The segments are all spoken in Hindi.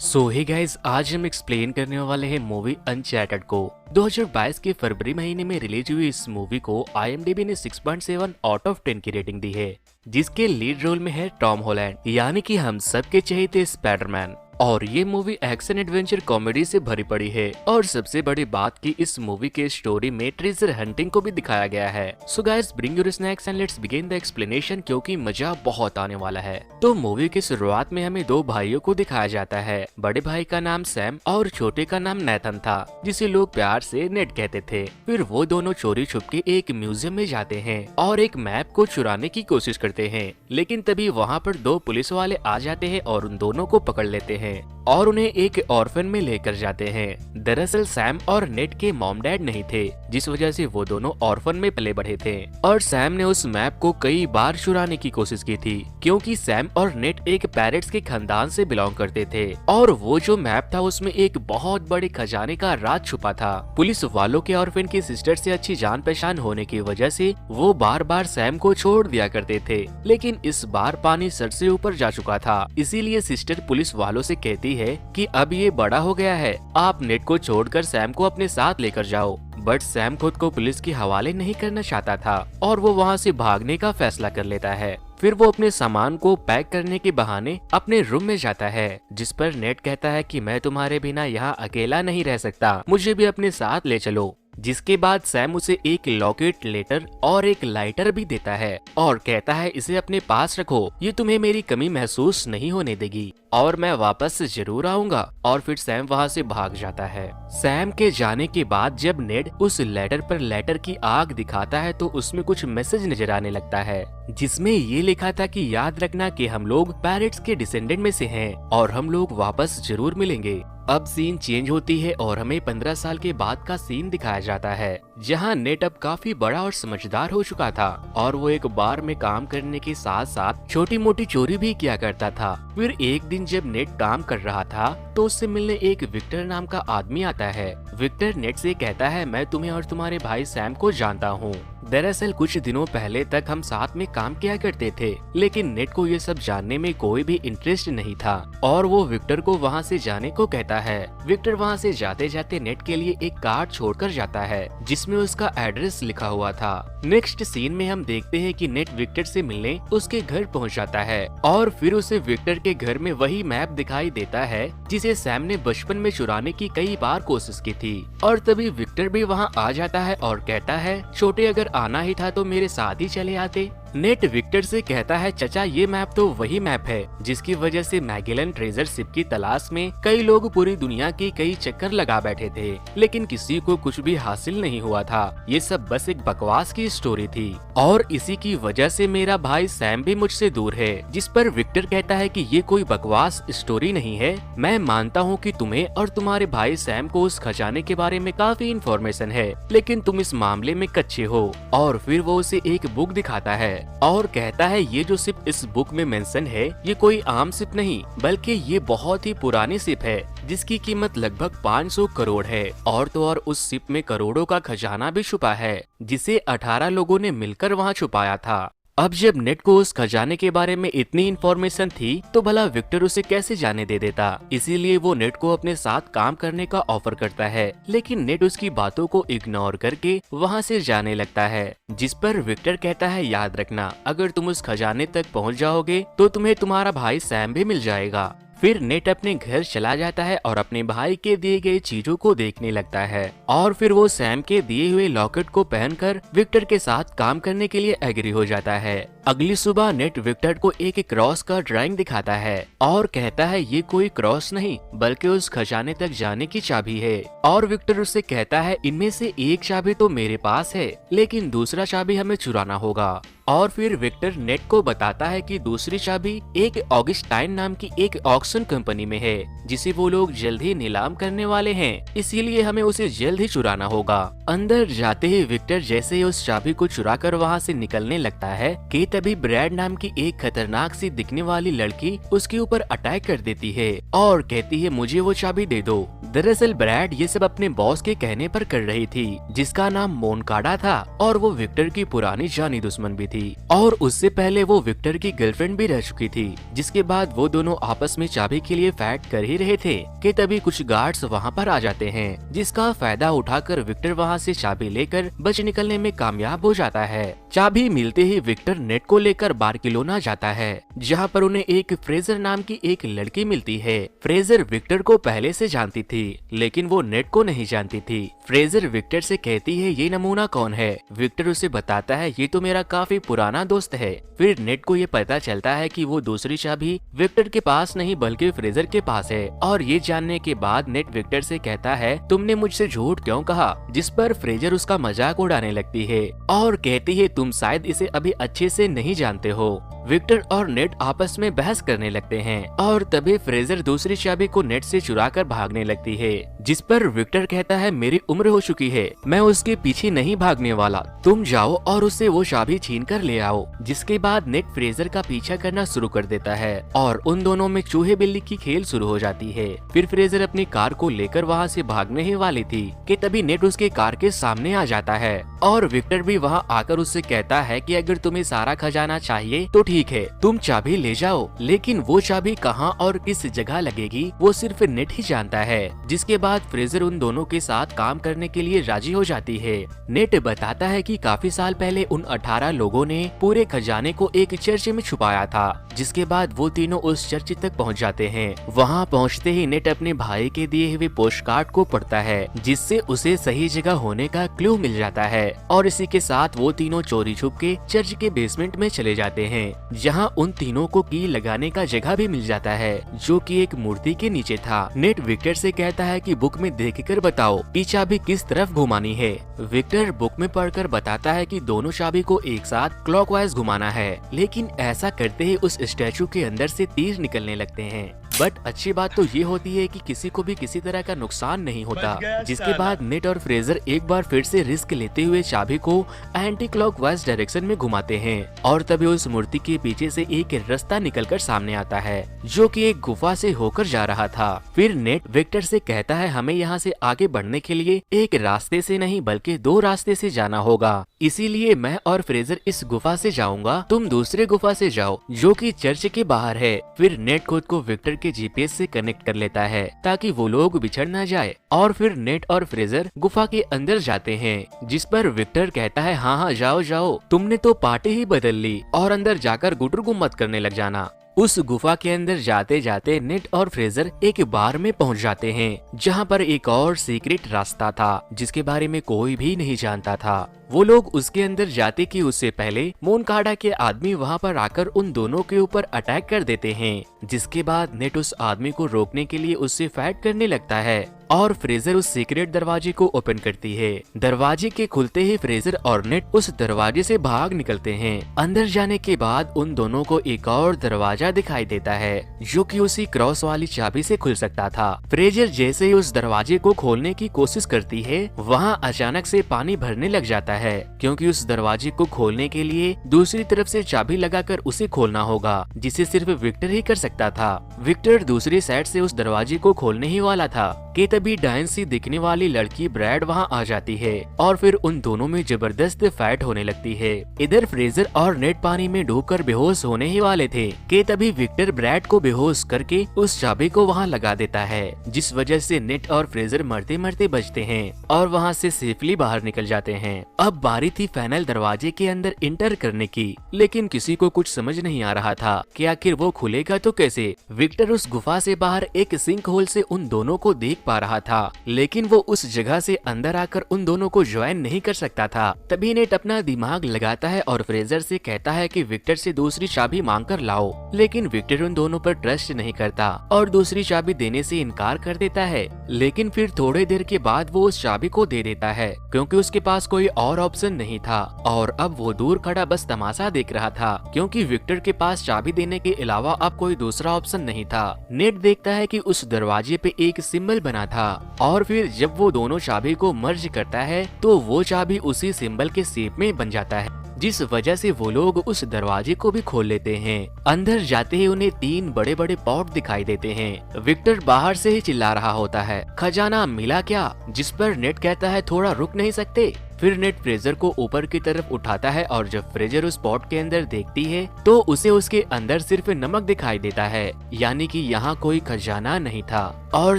सो हे गाइस, आज हम एक्सप्लेन करने वाले हैं मूवी अनचैटेड को। 2022 के फरवरी महीने में रिलीज हुई इस मूवी को IMDb ने 6.7 आउट ऑफ 10 की रेटिंग दी है, जिसके लीड रोल में है टॉम हॉलैंड, यानी कि हम सबके चहेते स्पाइडरमैन। और ये मूवी एक्शन एडवेंचर कॉमेडी से भरी पड़ी है। और सबसे बड़ी बात कि इस मूवी के स्टोरी में ट्रेजर हंटिंग को भी दिखाया गया है। So guys, bring your snacks and let's begin the explanation, क्योंकि मजा बहुत आने वाला है। तो मूवी की शुरुआत में हमें दो भाइयों को दिखाया जाता है। बड़े भाई का नाम सैम और छोटे का नाम नेथन था, जिसे लोग प्यार से नेट कहते थे। फिर वो दोनों चोरी छुपके एक म्यूजियम में जाते हैं और एक मैप को चुराने की कोशिश करते हैं, लेकिन तभी वहाँ पर दो पुलिस वाले आ जाते हैं और उन दोनों को पकड़ लेते हैं और उन्हें एक ऑर्फन में लेकर जाते हैं। दरअसल सैम और नेट के मॉम डैड नहीं थे, जिस वजह से वो दोनों ऑर्फन में पले बढ़े थे। और सैम ने उस मैप को कई बार चुराने की कोशिश की थी, क्योंकि सैम और नेट एक पैरेट्स के खानदान से बिलोंग करते थे और वो जो मैप था उसमें एक बहुत बड़े खजाने का राज छुपा था। पुलिस वालों के ऑर्फन की सिस्टर से अच्छी जान पहचान होने की वजह से वो बार बार सैम को छोड़ दिया करते थे, लेकिन इस बार पानी सर से ऊपर जा चुका था। इसीलिए सिस्टर पुलिस वालों से कहती है कि अब ये बड़ा हो गया है, आप नेट को छोड़कर सैम को अपने साथ लेकर जाओ। बट सैम खुद को पुलिस के हवाले नहीं करना चाहता था और वो वहाँ से भागने का फैसला कर लेता है। फिर वो अपने सामान को पैक करने के बहाने अपने रूम में जाता है, जिस पर नेट कहता है कि मैं तुम्हारे बिना यहाँ अकेला नहीं रह सकता, मुझे भी अपने साथ ले चलो। जिसके बाद सैम उसे एक लॉकेट, लेटर और एक लाइटर भी देता है और कहता है इसे अपने पास रखो, ये तुम्हें मेरी कमी महसूस नहीं होने देगी और मैं वापस जरूर आऊंगा। और फिर सैम वहाँ से भाग जाता है। सैम के जाने के बाद जब नेड उस लेटर पर लेटर की आग दिखाता है तो उसमें कुछ मैसेज नजर आने लगता है, जिसमें ये लिखा था कि याद रखना कि हम लोग पैरेट्स के डिसेंडेंट में से हैं और हम लोग वापस जरूर मिलेंगे। अब सीन चेंज होती है और हमें 15 साल के बाद का सीन दिखाया जाता है, जहां नेट अब काफी बड़ा और समझदार हो चुका था और वो एक बार में काम करने के साथ साथ छोटी मोटी चोरी भी किया करता था। फिर एक दिन जब नेट काम कर रहा था तो उससे मिलने एक विक्टर नाम का आदमी आता है। विक्टर नेट से कहता है मैं तुम्हें और तुम्हारे भाई सैम को जानता हूँ। दरअसल कुछ दिनों पहले तक हम साथ में काम किया करते थे, लेकिन नेट को ये सब जानने में कोई भी इंटरेस्ट नहीं था और वो विक्टर को वहाँ से जाने को कहता है। विक्टर वहाँ से जाते जाते नेट के लिए एक कार्ड छोड़कर जाता है, जिसमें उसका एड्रेस लिखा हुआ था। नेक्स्ट सीन में हम देखते हैं कि नेट विक्टर से मिलने उसके घर पहुँच जाता है और फिर उसे विक्टर के घर में वही मैप दिखाई देता है जिसे सैम ने बचपन में चुराने की कई बार कोशिश की थी। और तभी विक्टर भी वहाँ आ जाता है और कहता है छोटे, अगर आना ही था तो मेरे साथ ही चले आते। नेट विक्टर से कहता है चचा, ये मैप तो वही मैप है जिसकी वजह से मैगेलन ट्रेजर शिप की तलाश में कई लोग पूरी दुनिया के कई चक्कर लगा बैठे थे, लेकिन किसी को कुछ भी हासिल नहीं हुआ था। ये सब बस एक बकवास की स्टोरी थी और इसी की वजह से मेरा भाई सैम भी मुझसे दूर है। जिस पर विक्टर कहता है कि ये कोई बकवास स्टोरी नहीं है, मैं मानता हूँ कि तुम्हें और तुम्हारे भाई सैम को उस खजाने के बारे में काफी इंफॉर्मेशन है, लेकिन तुम इस मामले में कच्चे हो। और फिर वो उसे एक बुक दिखाता है और कहता है ये जो शिप इस बुक में मेंशन है ये कोई आम शिप नहीं, बल्कि ये बहुत ही पुरानी शिप है जिसकी कीमत लगभग 500 करोड़ है। और तो और उस शिप में करोड़ों का खजाना भी छुपा है, जिसे 18 लोगों ने मिलकर वहाँ छुपाया था। अब जब नेट को उस खजाने के बारे में इतनी इन्फॉर्मेशन थी तो भला विक्टर उसे कैसे जाने दे देता। इसीलिए वो नेट को अपने साथ काम करने का ऑफर करता है, लेकिन नेट उसकी बातों को इग्नोर करके वहाँ से जाने लगता है। जिस पर विक्टर कहता है याद रखना, अगर तुम उस खजाने तक पहुँच जाओगे तो तुम्हें तुम्हारा भाई सैम भी मिल जाएगा। फिर नेट अपने घर चला जाता है और अपने भाई के दिए गए चीजों को देखने लगता है और फिर वो सैम के दिए हुए लॉकेट को पहनकर विक्टर के साथ काम करने के लिए एग्री हो जाता है। अगली सुबह नेट विक्टर को एक क्रॉस का ड्राइंग दिखाता है और कहता है ये कोई क्रॉस नहीं बल्कि उस खजाने तक जाने की चाबी है। और विक्टर उससे कहता है इनमें से एक चाबी तो मेरे पास है, लेकिन दूसरा चाबी हमें चुराना होगा। और फिर विक्टर नेट को बताता है कि दूसरी चाबी एक ऑगस्टाइन नाम की एक ऑक्शन कंपनी में है, जिसे वो लोग जल्द ही नीलाम करने वाले हैं, इसीलिए हमें उसे जल्द ही चुराना होगा। अंदर जाते ही विक्टर जैसे ही उस चाबी को चुराकर वहाँ से निकलने लगता है कि तभी ब्रैड नाम की एक खतरनाक सी दिखने वाली लड़की उसके ऊपर अटैक कर देती है और कहती है मुझे वो चाबी दे दो। दरअसल ब्रैड ये सब अपने बॉस के कहने पर कर रही थी, जिसका नाम मोनकाडा था और वो विक्टर की पुरानी जानी दुश्मन भी थी। थी और उससे पहले वो विक्टर की गर्लफ्रेंड भी रह चुकी थी। जिसके बाद वो दोनों आपस में चाबी के लिए फाइट कर ही रहे थे कि तभी कुछ गार्ड्स वहाँ पर आ जाते हैं, जिसका फायदा उठाकर विक्टर वहाँ से चाबी लेकर बच निकलने में कामयाब हो जाता है। चाबी मिलते ही विक्टर नेट को लेकर बार्सिलोना जाता है, जहाँ पर उन्हें एक फ्रेजर नाम की एक लड़की मिलती है। फ्रेजर विक्टर को पहले से जानती थी, लेकिन वो नेट को नहीं जानती थी। फ्रेजर विक्टर से कहती है ये नमूना कौन है। विक्टर उसे बताता है ये तो मेरा काफी पुराना दोस्त है। फिर नेट को ये पता चलता है कि वो दूसरी चाबी विक्टर के पास नहीं बल्कि फ्रेजर के पास है। और ये जानने के बाद नेट विक्टर से कहता है तुमने मुझसे झूठ क्यों कहा, जिस पर फ्रेजर उसका मजाक उड़ाने लगती है और कहती है तुम शायद इसे अभी अच्छे से नहीं जानते हो। विक्टर और नेट आपस में बहस करने लगते हैं और तभी फ्रेजर दूसरी चाबी को नेट से चुराकर भागने लगती है, जिस पर विक्टर कहता है मेरी उम्र हो चुकी है, मैं उसके पीछे नहीं भागने वाला, तुम जाओ और उससे वो चाबी छीन कर ले आओ। जिसके बाद नेट फ्रेजर का पीछा करना शुरू कर देता है और उन दोनों में चूहे बिल्ली की खेल शुरू हो जाती है। फिर फ्रेजर अपनी कार को लेकर वहाँ से भागने ही वाली थी कि तभी नेट उसके कार के सामने आ जाता है और विक्टर भी वहाँ आकर उससे कहता है कि अगर तुम्हें सारा खजाना चाहिए तो ठीक है, तुम चाबी ले जाओ, लेकिन वो चाबी कहाँ और किस जगह लगेगी वो सिर्फ नेट ही जानता है। जिसके बाद फ्रेजर उन दोनों के साथ काम करने के लिए राजी हो जाती है। नेट बताता है कि काफी साल पहले उन 18 लोगों ने पूरे खजाने को एक चर्च में छुपाया था। जिसके बाद वो तीनों उस चर्च तक पहुंच जाते हैं। वहां पहुंचते ही नेट अपने भाई के दिए हुए पोस्ट कार्ड को पढ़ता है, जिससे उसे सही जगह होने का क्लू मिल जाता है और इसी के साथ वो तीनों चोरी छुप के चर्च के बेसमेंट में चले जाते हैं, जहां उन तीनों को की लगाने का जगह भी मिल जाता है, जो कि एक मूर्ति के नीचे था। नेट विक्टर से कहता है कि बुक में देखकर बताओ कि चाबी किस तरफ घुमानी है। विक्टर बुक में पढ़कर बताता है कि दोनों चाबी को एक साथ क्लॉकवाइज घुमाना है, लेकिन ऐसा करते ही उस स्टैचू के अंदर से तीर निकलने लगते हैं। बट अच्छी बात तो ये होती है कि किसी को भी किसी तरह का नुकसान नहीं होता। जिसके बाद नेट और फ्रेजर एक बार फिर से रिस्क लेते हुए चाबी को एंटी क्लॉकवाइज डायरेक्शन में घुमाते हैं और तभी उस मूर्ति के पीछे से एक रास्ता निकलकर सामने आता है, जो कि एक गुफा से होकर जा रहा था। फिर नेट विक्टर से कहता है हमें यहाँ से आगे बढ़ने के लिए एक रास्ते से नहीं बल्कि 2 रास्ते से जाना होगा, इसीलिए मैं और फ्रेजर इस गुफा से जाऊंगा, तुम दूसरे गुफा से जाओ जो कि चर्च के बाहर है। फिर नेट खुद को विक्टर के जीपीएस से कनेक्ट कर लेता है ताकि वो लोग बिछड़ न जाए और फिर नेट और फ्रेजर गुफा के अंदर जाते हैं, जिस पर विक्टर कहता है हाँ जाओ जाओ, तुमने तो पार्टी ही बदल ली और अंदर जाकर गुटर गुम्मत करने लग जाना। उस गुफा के अंदर जाते जाते नेट और फ्रेजर एक बार में पहुंच जाते हैं, जहां पर एक और सीक्रेट रास्ता था जिसके बारे में कोई भी नहीं जानता था। वो लोग उसके अंदर जाते कि उससे पहले मोनकाडा के आदमी वहां पर आकर उन दोनों के ऊपर अटैक कर देते हैं। जिसके बाद नेट उस आदमी को रोकने के लिए उससे फाइट करने लगता है और फ्रेजर उस सीक्रेट दरवाजे को ओपन करती है। दरवाजे के खुलते ही फ्रेजर और नेट उस दरवाजे से भाग निकलते हैं। अंदर जाने के बाद उन दोनों को एक और दरवाजा दिखाई देता है, जो कि उसी क्रॉस वाली चाबी से खुल सकता था। फ्रेजर जैसे ही उस दरवाजे को खोलने की कोशिश करती है, वहाँ अचानक से पानी भरने लग जाता है, क्योंकि उस दरवाजे को खोलने के लिए दूसरी तरफ से चाबी लगाकर उसे खोलना होगा, जिसे सिर्फ विक्टर ही कर सकता था। विक्टर दूसरी साइड से उस दरवाजे को खोलने ही वाला था कि तभी डायन सी दिखने वाली लड़की ब्रैड वहां आ जाती है और फिर उन दोनों में जबरदस्त फाइट होने लगती है। इधर फ्रेजर और नेट पानी में डूबकर बेहोश होने ही वाले थे कि तभी विक्टर ब्रैड को बेहोश करके उस चाबी को वहां लगा देता है, जिस वजह से नेट और फ्रेजर मरते मरते बचते हैं और वहां से सेफली बाहर निकल जाते हैं। अब बारी थी फाइनल दरवाजे के अंदर इंटर करने की, लेकिन किसी को कुछ समझ नहीं आ रहा था कि आखिर वो खुलेगा तो कैसे। विक्टर उस गुफा से बाहर एक सिंक होल से उन दोनों को देख पा रहा था, लेकिन वो उस जगह से अंदर आकर उन दोनों को ज्वाइन नहीं कर सकता था। तभी नेट अपना दिमाग लगाता है और फ्रेजर से कहता है कि विक्टर से दूसरी चाबी मांग कर लाओ, लेकिन विक्टर उन दोनों पर ट्रस्ट नहीं करता और दूसरी चाबी देने से इनकार कर देता है। लेकिन फिर थोड़ी देर के बाद वो उस चाबी को दे देता है, क्योंकि उसके पास कोई और ऑप्शन नहीं था और अब वो दूर खड़ा बस तमाशा देख रहा था, क्योंकि विक्टर के पास चाबी देने के अलावा अब कोई दूसरा ऑप्शन नहीं था। नेट देखता है कि उस दरवाजे पे एक सिंबल बना था और फिर जब वो दोनों चाबी को मर्ज करता है तो वो चाबी उसी सिंबल के शेप में बन जाता है, जिस वजह से वो लोग उस दरवाजे को भी खोल लेते हैं। अंदर जाते ही उन्हें 3 बड़े बड़े पॉट दिखाई देते हैं। विक्टर बाहर से ही चिल्ला रहा होता है खजाना मिला क्या, जिस पर नेट कहता है थोड़ा रुक नहीं सकते। फिर नेट फ्रेजर को ऊपर की तरफ उठाता है और जब फ्रेजर उस पॉट के अंदर देखती है तो उसे उसके अंदर सिर्फ नमक दिखाई देता है, यानी कि यहाँ कोई खजाना नहीं था। और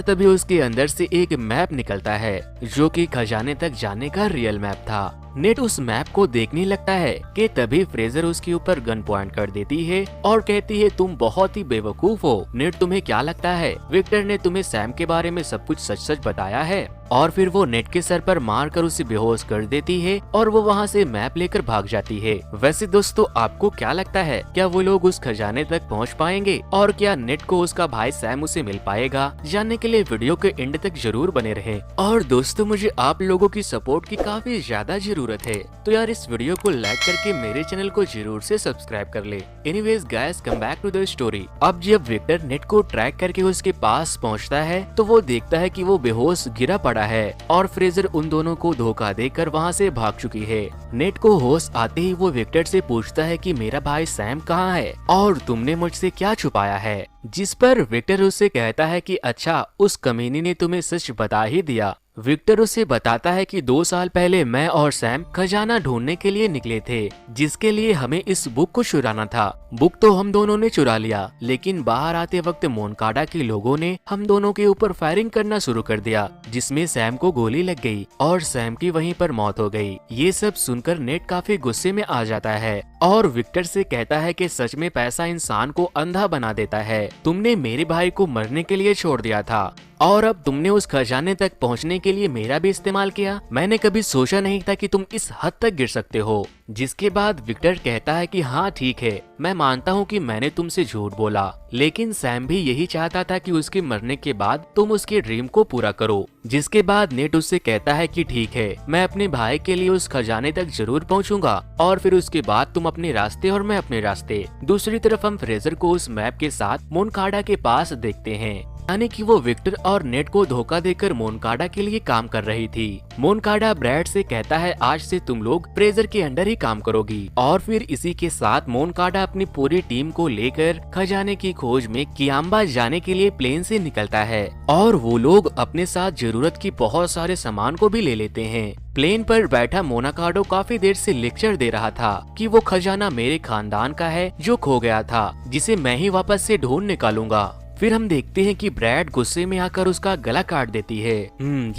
तभी उसके अंदर से एक मैप निकलता है जो कि खजाने तक जाने का रियल मैप था। नेट उस मैप को देखने लगता है कि तभी फ्रेजर उसके ऊपर गन पॉइंट कर देती है और कहती है तुम बहुत ही बेवकूफ हो। नेट, तुम्हें क्या लगता है विक्टर ने तुम्हें सैम के बारे में सब कुछ सच सच बताया है? और फिर वो नेट के सर पर मारकर उसे बेहोश कर देती है और वो वहाँ से मैप लेकर भाग जाती है। वैसे दोस्तों, आपको क्या लगता है, क्या वो लोग उस खजाने तक पहुँच पाएंगे और क्या नेट को उसका भाई सैम उसे मिल पाएगा? जानने के लिए वीडियो के एंड तक जरूर बने रहें। और दोस्तों, मुझे आप लोगों की सपोर्ट की काफी ज्यादा जरूरत है, तो यार इस वीडियो को लाइक करके मेरे चैनल को जरूर से सब्सक्राइब कर ले। Anyways guys, come back to the story. अब जब विक्टर नेट को ट्रैक करके उसके पास पहुँचता है तो वो देखता है कि वो बेहोश गिरा पड़ा है और फ्रेजर उन दोनों को धोखा देकर वहाँ से भाग चुकी है। नेट को होश आते ही वो विक्टर से पूछता है कि मेरा भाई सैम कहाँ है और तुमने मुझसे क्या छुपाया है? जिस पर विक्टर उससे कहता है कि अच्छा, उस कमीनी ने तुम्हें सच बता ही दिया। विक्टर उसे बताता है कि 2 साल पहले मैं और सैम खजाना ढूंढने के लिए निकले थे, जिसके लिए हमें इस बुक को चुराना था। बुक तो हम दोनों ने चुरा लिया, लेकिन बाहर आते वक्त मोनकाडा के लोगों ने हम दोनों के ऊपर फायरिंग करना शुरू कर दिया, जिसमें सैम को गोली लग गई और सैम की वहीं पर मौत हो गई। ये सब सुनकर नेट काफी गुस्से में आ जाता है और विक्टर से कहता है कि सच में पैसा इंसान को अंधा बना देता है। तुमने मेरे भाई को मरने के लिए छोड़ दिया था और अब तुमने उस खजाने तक पहुंचने के लिए मेरा भी इस्तेमाल किया। मैंने कभी सोचा नहीं था कि तुम इस हद तक गिर सकते हो। जिसके बाद विक्टर कहता है कि हाँ ठीक है, मैं मानता हूँ कि मैंने तुमसे झूठ बोला, लेकिन सैम भी यही चाहता था कि उसके मरने के बाद तुम उसके ड्रीम को पूरा करो। जिसके बाद नेट उससे कहता है कि ठीक है, मैं अपने भाई के लिए उस खजाने तक जरूर पहुँचूंगा और फिर उसके बाद तुम अपने रास्ते और मैं अपने रास्ते। दूसरी तरफ हम फ्रेजर को उस मैप के साथ मोनकाडा के पास देखते हैं, यानी कि वो विक्टर और नेट को धोखा देकर मोनकाडा के लिए काम कर रही थी। मोनकाडा ब्रैड से कहता है आज से तुम लोग फ्रेजर के अंडर ही काम करोगी और फिर इसी के साथ मोनकाडा अपनी पूरी टीम को लेकर खजाने की खोज में कियांबा जाने के लिए प्लेन से निकलता है और वो लोग अपने साथ जरूरत की बहुत सारे सामान को भी ले लेते हैं। प्लेन पर बैठा मोनाकाडो काफी देर से लेक्चर दे रहा था कि वो खजाना मेरे खानदान का है जो खो गया था, जिसे मैं ही वापस से ढूंढ निकालूंगा। फिर हम देखते हैं कि ब्रैड गुस्से में आकर उसका गला काट देती है।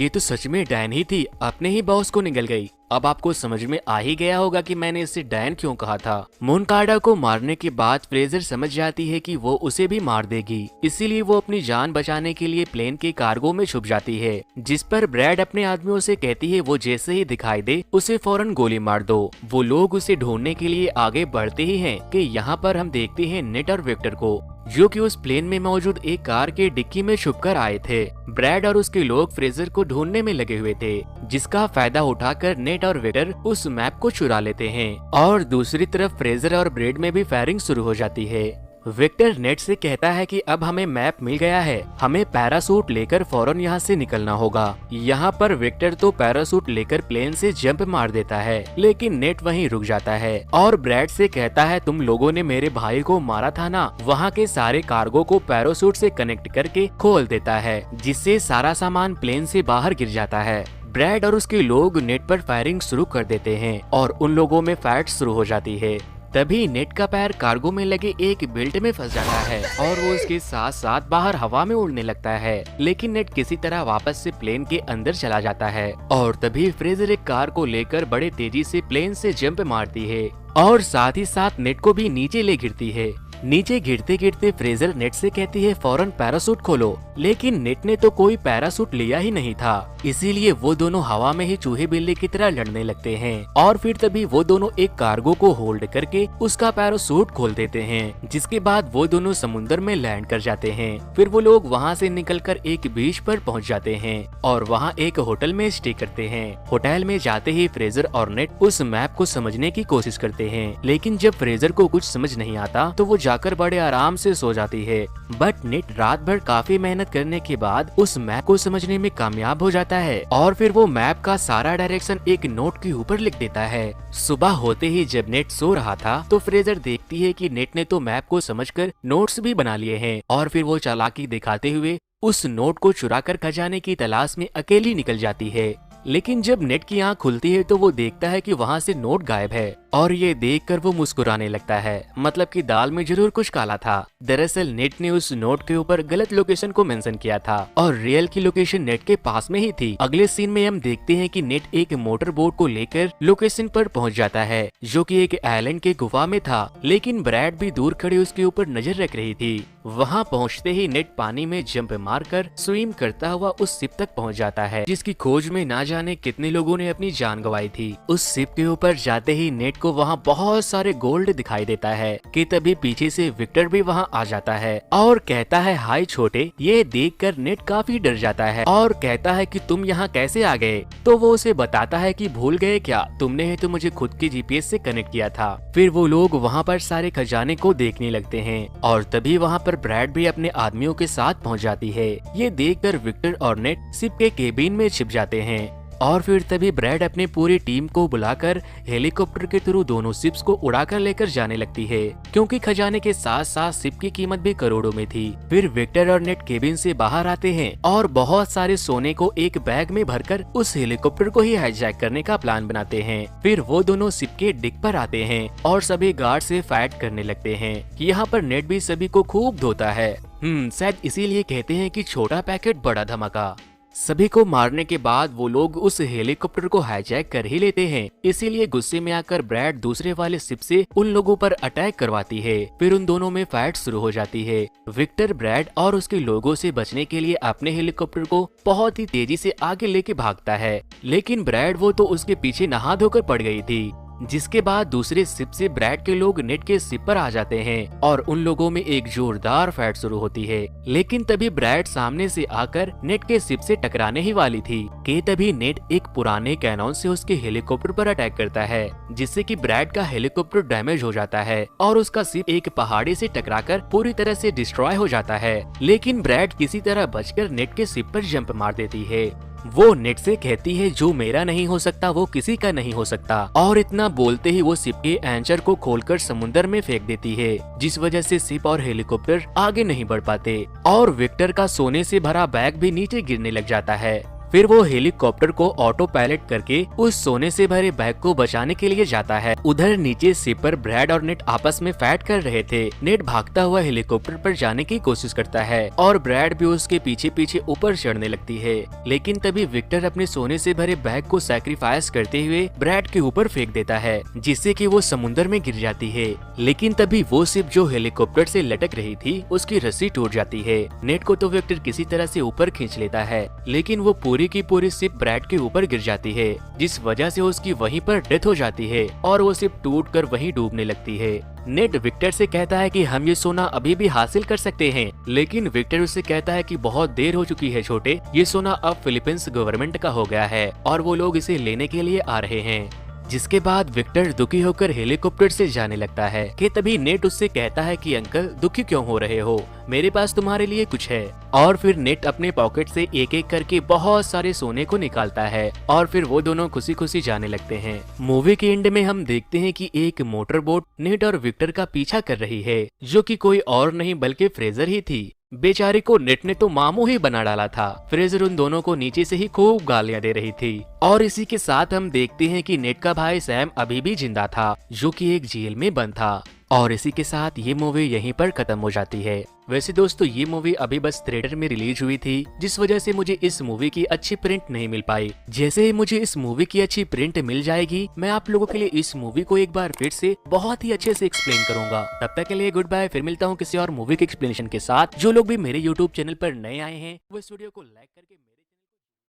ये तो सच में डैन ही थी, अपने ही बॉस को निगल गई। अब आपको समझ में आ ही गया होगा कि मैंने इसे डैन क्यों कहा था। मोनकाडा को मारने के बाद फ्रेजर समझ जाती है कि वो उसे भी मार देगी, इसीलिए वो अपनी जान बचाने के लिए प्लेन के कार्गो में छुप जाती है। जिस पर ब्रैड अपने आदमियों से कहती है वो जैसे ही दिखाई दे उसे फौरन गोली मार दो। वो लोग उसे ढूंढने के लिए आगे बढ़ते ही हैं कि यहाँ पर हम देखते हैं नेट और विक्टर को, जो कि उस प्लेन में मौजूद एक कार के डिक्की में छुपकर आए थे। ब्रैड और उसके लोग फ्रेजर को ढूंढने में लगे हुए थे, जिसका फायदा उठाकर नेट और विक्टर उस मैप को चुरा लेते हैं और दूसरी तरफ फ्रेजर और ब्रैड में भी फायरिंग शुरू हो जाती है। विक्टर नेट से कहता है कि अब हमें मैप मिल गया है, हमें पैरासूट लेकर फौरन यहाँ से निकलना होगा। यहाँ पर विक्टर तो पैरासूट लेकर प्लेन से जंप मार देता है, लेकिन नेट वहीं रुक जाता है और ब्रैड से कहता है तुम लोगों ने मेरे भाई को मारा था ना। वहाँ के सारे कार्गो को पैरासूट से कनेक्ट करके खोल देता है, जिससे सारा सामान प्लेन से बाहर गिर जाता है। ब्रैड और उसके लोग नेट पर फायरिंग शुरू कर देते हैं और उन लोगों में फाइट शुरू हो जाती है। तभी नेट का पैर कार्गो में लगे एक बेल्ट में फंस जाता है और वो उसके साथ साथ बाहर हवा में उड़ने लगता है, लेकिन नेट किसी तरह वापस से प्लेन के अंदर चला जाता है और तभी फ्रेजर एक कार को लेकर बड़े तेजी से प्लेन से जंप मारती है और साथ ही साथ नेट को भी नीचे ले गिरती है। नीचे गिरते गिरते फ्रेजर नेट से कहती है फौरन पैरासूट खोलो, लेकिन नेट ने तो कोई पैरासूट लिया ही नहीं था, इसीलिए वो दोनों हवा में ही चूहे बिल्ली की तरह लड़ने लगते हैं और फिर तभी वो दोनों एक कार्गो को होल्ड करके उसका पैरासूट खोल देते हैं, जिसके बाद वो दोनों समुद्र में लैंड कर जाते हैं। फिर वो लोग वहाँ से निकलकर एक बीच पर पहुँच जाते हैं और वहाँ एक होटल में स्टे करते हैं। होटल में जाते ही फ्रेजर और नेट उस मैप को समझने की कोशिश करते हैं, लेकिन जब फ्रेजर को कुछ समझ नहीं आता तो वो जाकर बड़े आराम से सो जाती है। बट नेट रात भर काफी मेहनत करने के बाद उस मैप को समझने में कामयाब हो जाता है और फिर वो मैप का सारा डायरेक्शन एक नोट के ऊपर लिख देता है। सुबह होते ही जब नेट सो रहा था तो फ्रेजर देखती है कि नेट ने तो मैप को समझकर नोट्स भी बना लिए हैं और फिर वो चालाकी दिखाते हुए उस नोट को चुराकर खजाने की तलाश में अकेली निकल जाती है। लेकिन जब नेट की आंख खुलती है तो वो देखता है कि वहाँ से नोट गायब है और ये देखकर वो मुस्कुराने लगता है, मतलब कि दाल में जरूर कुछ काला था। दरअसल नेट ने उस नोट के ऊपर गलत लोकेशन को मेंशन किया था और रियल की लोकेशन नेट के पास में ही थी। अगले सीन में हम देखते हैं कि नेट एक मोटर बोट को लेकर लोकेशन पर पहुंच जाता है जो कि एक आइलैंड के गुफा में था, लेकिन ब्रैड भी दूर खड़े उसके ऊपर नजर रख रही थी। वहां पहुंचते ही नेट पानी में जंप मारकर स्विम करता हुआ उस शिप तक पहुंच जाता है जिसकी खोज में ना जाने कितने लोगों ने अपनी जान गंवाई थी। उस शिप के ऊपर जाते ही नेट को वहां बहुत सारे गोल्ड दिखाई देता है कि तभी पीछे से विक्टर भी वहां आ जाता है और कहता है हाय छोटे। ये देखकर नेट काफी डर जाता है और कहता है कि तुम यहाँ कैसे आ गए। तो वो उसे बताता है कि भूल गए क्या, तुमने ही तो मुझे खुद की जीपीएस से कनेक्ट किया था। फिर वो लोग वहाँ पर सारे खजाने को देखने लगते हैं और तभी वहाँ पर ब्रैड भी अपने आदमियों के साथ पहुँच जाती है। ये देखकर विक्टर और नेट शिप के केबिन में छिप जाते हैं और फिर तभी ब्रैड अपनी पूरी टीम को बुलाकर हेलीकॉप्टर के थ्रू दोनों शिप्स को उड़ाकर लेकर जाने लगती है, क्योंकि खजाने के साथ साथ शिप की कीमत भी करोड़ों में थी। फिर विक्टर और नेट केबिन से बाहर आते हैं और बहुत सारे सोने को एक बैग में भरकर उस हेलीकॉप्टर को ही हाईजैक करने का प्लान बनाते हैं। फिर वो दोनों शिप के डिक पर आते हैं और सभी गार्ड से फाइट करने लगते हैं। यहाँ पर नेट भी सभी को खूब धोता है। शायद इसीलिए कहते हैं कि छोटा पैकेट बड़ा धमाका। सभी को मारने के बाद वो लोग उस हेलीकॉप्टर को हाईजैक कर ही लेते हैं। इसीलिए गुस्से में आकर ब्रैड दूसरे वाले शिप से उन लोगों पर अटैक करवाती है। फिर उन दोनों में फाइट शुरू हो जाती है। विक्टर ब्रैड और उसके लोगों से बचने के लिए अपने हेलीकॉप्टर को बहुत ही तेजी से आगे लेके भागता है, लेकिन ब्रैड वो तो उसके पीछे नहा धोकर पड़ गई थी। जिसके बाद दूसरे शिप से ब्रैड के लोग नेट के शिप पर आ जाते हैं और उन लोगों में एक जोरदार फाइट शुरू होती है। लेकिन तभी ब्रैड सामने से आकर नेट के शिप से टकराने ही वाली थी कि तभी नेट एक पुराने कैनन से उसके हेलीकॉप्टर पर अटैक करता है, जिससे कि ब्रैड का हेलीकॉप्टर डैमेज हो जाता है और उसका शिप एक पहाड़ी से टकराकर पूरी तरह से डिस्ट्रॉय हो जाता है। लेकिन ब्रैड किसी तरह बचकर नेट के शिप पर जंप मार देती है। वो नेट से कहती है जो मेरा नहीं हो सकता वो किसी का नहीं हो सकता, और इतना बोलते ही वो शिप के एंचर को खोलकर समुद्र में फेंक देती है, जिस वजह से शिप और हेलीकॉप्टर आगे नहीं बढ़ पाते और विक्टर का सोने से भरा बैग भी नीचे गिरने लग जाता है। फिर वो हेलीकॉप्टर को ऑटो पायलट करके उस सोने से भरे बैग को बचाने के लिए जाता है। उधर नीचे शिप पर ब्रैड और नेट आपस में फाइट कर रहे थे। नेट भागता हुआ हेलीकॉप्टर पर जाने की कोशिश करता है और ब्रैड भी उसके पीछे पीछे ऊपर चढ़ने लगती है, लेकिन तभी विक्टर अपने सोने से भरे बैग को सैक्रिफाइस करते हुए ब्रैड के ऊपर फेंक देता है, जिससे कि वो समुद्र में गिर जाती है। लेकिन तभी वो शिप जो हेलीकॉप्टर से लटक रही थी उसकी रस्सी टूट जाती है। नेट को तो विक्टर किसी तरह से ऊपर खींच लेता है, लेकिन वो पूरी की पूरी शिप ब्रैड के ऊपर गिर जाती है, जिस वजह से उसकी वहीं पर डेथ हो जाती है और वो शिप टूटकर वहीं डूबने लगती है। नेट विक्टर से कहता है कि हम ये सोना अभी भी हासिल कर सकते हैं, लेकिन विक्टर उससे कहता है कि बहुत देर हो चुकी है छोटे, ये सोना अब फिलीपींस गवर्नमेंट का हो गया है और वो लोग इसे लेने के लिए आ रहे हैं। जिसके बाद विक्टर दुखी होकर हेलीकॉप्टर से जाने लगता है कि तभी नेट उससे कहता है कि अंकल दुखी क्यों हो रहे हो, मेरे पास तुम्हारे लिए कुछ है। और फिर नेट अपने पॉकेट से एक एक करके बहुत सारे सोने को निकालता है और फिर वो दोनों खुशी खुशी जाने लगते हैं। मूवी के एंड में हम देखते हैं कि एक मोटर बोट नेट और विक्टर का पीछा कर रही है, जो कि कोई और नहीं बल्कि फ्रेजर ही थी। बेचारे को नेट ने तो मामू ही बना डाला था। फ्रेजर उन दोनों को नीचे से ही खूब गालियां दे रही थी। और इसी के साथ हम देखते हैं कि नेट का भाई सैम अभी भी जिंदा था, जो कि एक जेल में बंद था। और इसी के साथ ये मूवी यहीं पर खत्म हो जाती है। वैसे दोस्तों ये मूवी अभी बस थिएटर में रिलीज हुई थी, जिस वजह से मुझे इस मूवी की अच्छी प्रिंट नहीं मिल पाई। जैसे ही मुझे इस मूवी की अच्छी प्रिंट मिल जाएगी, मैं आप लोगों के लिए इस मूवी को एक बार फिर से बहुत ही अच्छे से एक्सप्लेन करूंगा। तब तक के लिए गुड बाय, फिर मिलता हूँ किसी और मूवी के एक्सप्लेनेशन के साथ। जो लोग भी मेरे यूट्यूब चैनल पर नए आए हैं वो इस वीडियो को लाइक करके